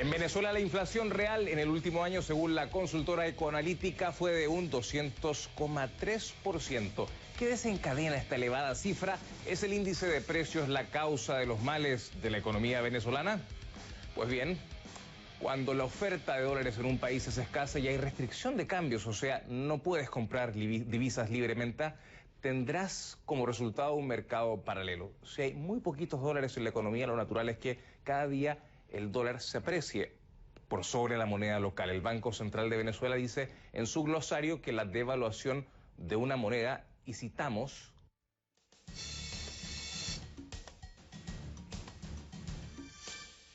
En Venezuela la inflación real en el último año, según la consultora Ecoanalítica, fue de un 200,3%. ¿Qué desencadena esta elevada cifra? ¿Es el índice de precios la causa de los males de la economía venezolana? Pues bien, cuando la oferta de dólares en un país es escasa y hay restricción de cambios, o sea, no puedes comprar divisas libremente, tendrás como resultado un mercado paralelo. Si hay muy poquitos dólares en la economía, lo natural es que cada día el dólar se aprecie por sobre la moneda local. El Banco Central de Venezuela dice en su glosario que la devaluación de una moneda, y citamos,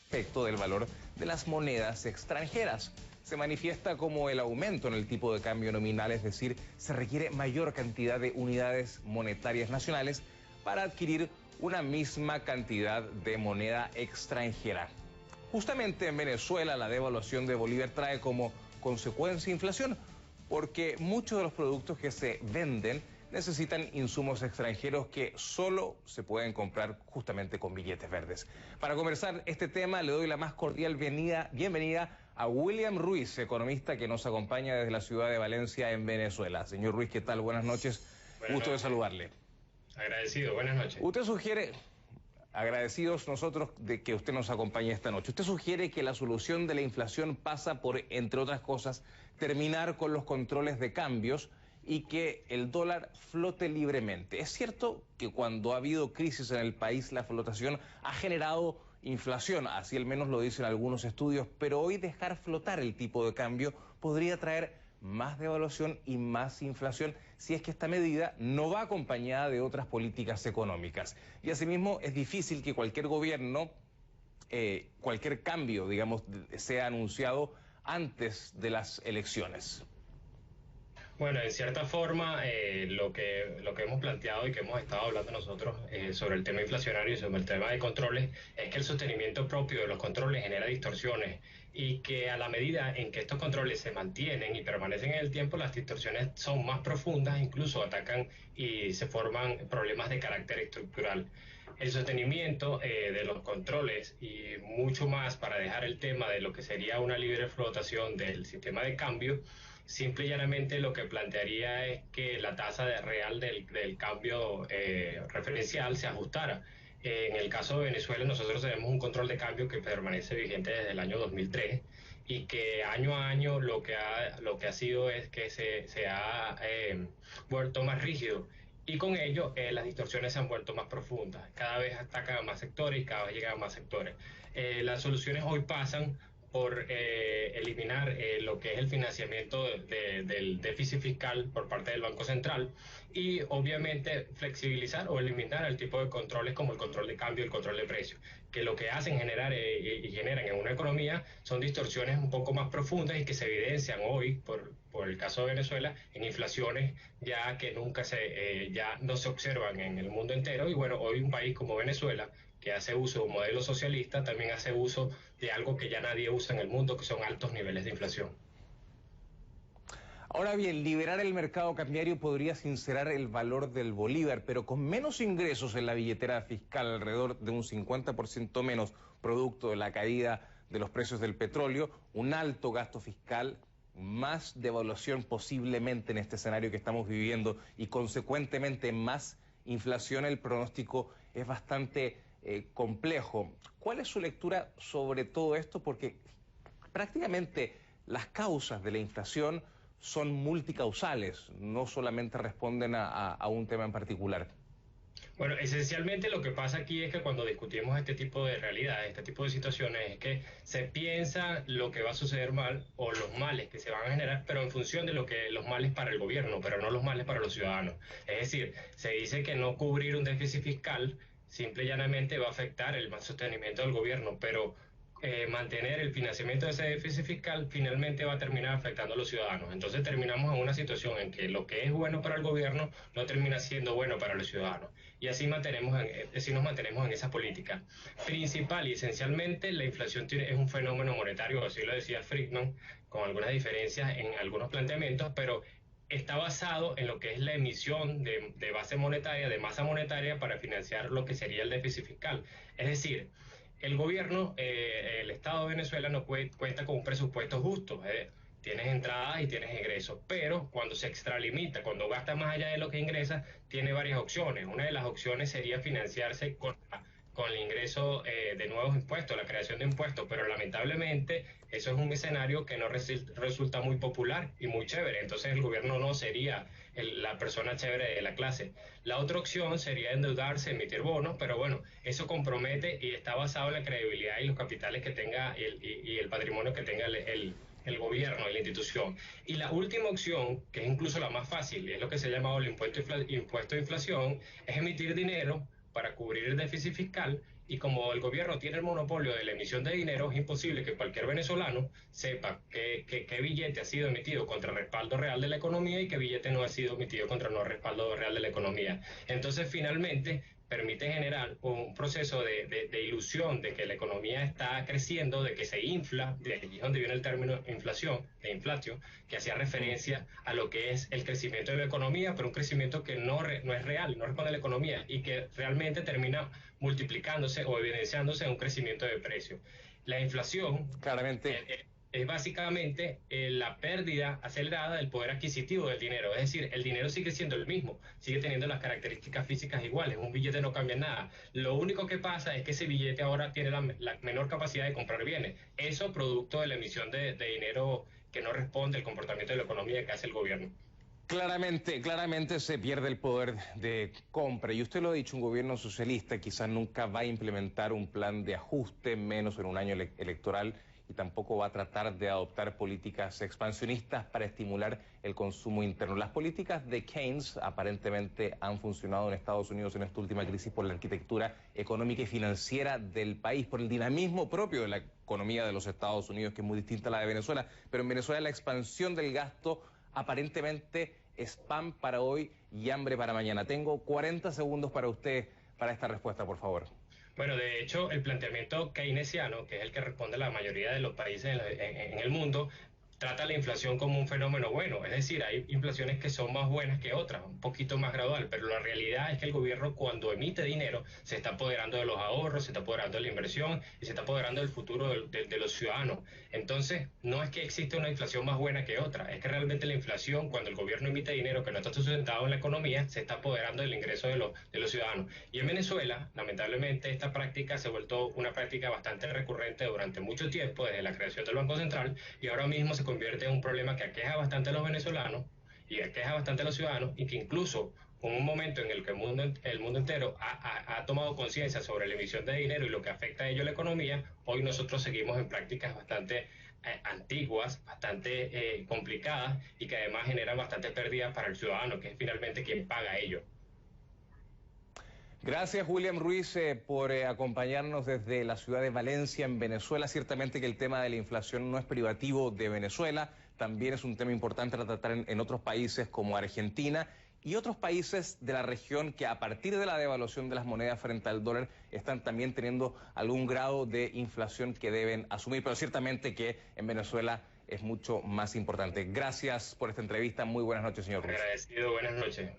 efecto del valor de las monedas extranjeras. Se manifiesta como el aumento en el tipo de cambio nominal, es decir, se requiere mayor cantidad de unidades monetarias nacionales para adquirir una misma cantidad de moneda extranjera. Justamente en Venezuela la devaluación de Bolívar trae como consecuencia inflación, porque muchos de los productos que se venden necesitan insumos extranjeros que solo se pueden comprar justamente con billetes verdes. Para conversar este tema le doy la más cordial bienvenida a William Ruiz, economista que nos acompaña desde la ciudad de Valencia en Venezuela. Señor Ruiz, ¿qué tal? Buenas noches. Gusto de saludarle. Agradecido, buenas noches. Usted sugiere... Agradecidos nosotros de que usted nos acompañe esta noche. Usted sugiere que la solución de la inflación pasa por, entre otras cosas, terminar con los controles de cambios y que el dólar flote libremente. Es cierto que cuando ha habido crisis en el país, la flotación ha generado inflación, así al menos lo dicen algunos estudios, pero hoy dejar flotar el tipo de cambio podría traer más devaluación y más inflación si es que esta medida no va acompañada de otras políticas económicas. Y asimismo es difícil que cualquier gobierno, cualquier cambio, digamos, sea anunciado antes de las elecciones. Bueno, en cierta forma, lo que hemos planteado y que hemos estado hablando nosotros sobre el tema inflacionario y sobre el tema de controles es que el sostenimiento propio de los controles genera distorsiones y que a la medida en que estos controles se mantienen y permanecen en el tiempo, las distorsiones son más profundas, incluso atacan y se forman problemas de carácter estructural. El sostenimiento de los controles y mucho más para dejar el tema de lo que sería una libre flotación del sistema de cambio, simple y llanamente lo que plantearía es que la tasa real del cambio referencial se ajustara. En el caso de Venezuela nosotros tenemos un control de cambio que permanece vigente desde el año 2003 y que año a año lo que ha sido es que se ha vuelto más rígido y con ello las distorsiones se han vuelto más profundas. Cada vez atacan a más sectores y cada vez llegan a más sectores. Las soluciones hoy pasan por eliminar lo que es el financiamiento del déficit fiscal por parte del Banco Central y obviamente flexibilizar o eliminar el tipo de controles como el control de cambio y el control de precios, que lo que hacen generar y generan en una economía son distorsiones un poco más profundas y que se evidencian hoy por el caso de Venezuela en inflaciones ya que ya no se observan en el mundo entero. Y bueno, hoy un país como Venezuela, que hace uso de un modelo socialista, también hace uso de algo que ya nadie usa en el mundo, que son altos niveles de inflación. Ahora bien, liberar el mercado cambiario podría sincerar el valor del bolívar, pero con menos ingresos en la billetera fiscal, alrededor de un 50% menos, producto de la caída de los precios del petróleo, un alto gasto fiscal, más devaluación posiblemente en este escenario que estamos viviendo y consecuentemente más inflación, el pronóstico es bastante complejo. ¿Cuál es su lectura sobre todo esto? Porque prácticamente las causas de la inflación son multicausales, no solamente responden a un tema en particular. Bueno, esencialmente lo que pasa aquí es que cuando discutimos este tipo de realidades, este tipo de situaciones, es que se piensa lo que va a suceder mal o los males que se van a generar, pero en función de los males para el gobierno, pero no los males para los ciudadanos. Es decir, se dice que no cubrir un déficit fiscal simple y llanamente va a afectar el sostenimiento del gobierno, pero mantener el financiamiento de ese déficit fiscal finalmente va a terminar afectando a los ciudadanos. Entonces terminamos en una situación en que lo que es bueno para el gobierno no termina siendo bueno para los ciudadanos. Y así nos mantenemos en esa política. Principal y esencialmente la inflación es un fenómeno monetario, así lo decía Friedman, con algunas diferencias en algunos planteamientos, pero está basado en lo que es la emisión de base monetaria, de masa monetaria para financiar lo que sería el déficit fiscal. Es decir, el gobierno, el Estado de Venezuela no cuenta con un presupuesto justo. Tienes entradas y tienes ingresos, pero cuando se extralimita, cuando gasta más allá de lo que ingresa, tiene varias opciones. Una de las opciones sería financiarse con el ingreso de nuevos impuestos, la creación de impuestos, pero lamentablemente eso es un escenario que no resulta muy popular y muy chévere, entonces el gobierno no sería la persona chévere de la clase. La otra opción sería endeudarse, emitir bonos, pero bueno, eso compromete y está basado en la credibilidad y los capitales que tenga y el patrimonio que tenga el gobierno y la institución. Y la última opción, que es incluso la más fácil, y es lo que se ha llamado el impuesto de inflación, es emitir dinero para cubrir el déficit fiscal, y como el gobierno tiene el monopolio de la emisión de dinero, es imposible que cualquier venezolano sepa qué billete ha sido emitido contra el respaldo real de la economía y qué billete no ha sido emitido contra el no respaldo real de la economía. Entonces, finalmente, permite generar un proceso de ilusión de que la economía está creciendo, de que se infla, de allí es donde viene el término inflación, de inflatio, que hacía referencia a lo que es el crecimiento de la economía, pero un crecimiento que no es real, no responde a la economía y que realmente termina multiplicándose o evidenciándose en un crecimiento de precios. La inflación Claramente. Es básicamente la pérdida acelerada del poder adquisitivo del dinero. Es decir, el dinero sigue siendo el mismo, sigue teniendo las características físicas iguales, un billete no cambia nada. Lo único que pasa es que ese billete ahora tiene la menor capacidad de comprar bienes. Eso producto de la emisión de dinero que no responde al comportamiento de la economía que hace el gobierno. Claramente se pierde el poder de compra. Y usted lo ha dicho, un gobierno socialista quizás nunca va a implementar un plan de ajuste, menos en un año electoral, y tampoco va a tratar de adoptar políticas expansionistas para estimular el consumo interno. Las políticas de Keynes aparentemente han funcionado en Estados Unidos en esta última crisis por la arquitectura económica y financiera del país, por el dinamismo propio de la economía de los Estados Unidos, que es muy distinta a la de Venezuela. Pero en Venezuela la expansión del gasto aparentemente es pan para hoy y hambre para mañana. Tengo 40 segundos para usted para esta respuesta, por favor. Bueno, de hecho, el planteamiento keynesiano, que es el que responde a la mayoría de los países en el mundo, trata la inflación como un fenómeno bueno. Es decir, hay inflaciones que son más buenas que otras, un poquito más gradual, pero la realidad es que el gobierno, cuando emite dinero, se está apoderando de los ahorros, se está apoderando de la inversión y se está apoderando del futuro de los ciudadanos. Entonces, no es que existe una inflación más buena que otra, es que realmente la inflación, cuando el gobierno emite dinero que no está sustentado en la economía, se está apoderando del ingreso de los ciudadanos. Y en Venezuela, lamentablemente, esta práctica se ha vuelto una práctica bastante recurrente durante mucho tiempo, desde la creación del Banco Central, y ahora mismo se convierte en un problema que aqueja bastante a los venezolanos y aqueja bastante a los ciudadanos, y que incluso con un momento en el que el mundo entero ha tomado conciencia sobre la emisión de dinero y lo que afecta a ello a la economía, hoy nosotros seguimos en prácticas bastante antiguas, bastante complicadas y que además generan bastante pérdida para el ciudadano, que es finalmente quien paga ello. Gracias, William Ruiz, por acompañarnos desde la ciudad de Valencia, en Venezuela. Ciertamente que el tema de la inflación no es privativo de Venezuela, también es un tema importante a tratar en otros países como Argentina y otros países de la región que, a partir de la devaluación de las monedas frente al dólar, están también teniendo algún grado de inflación que deben asumir, pero ciertamente que en Venezuela es mucho más importante. Gracias por esta entrevista. Muy buenas noches, señor Ruiz. Agradecido, buenas noches.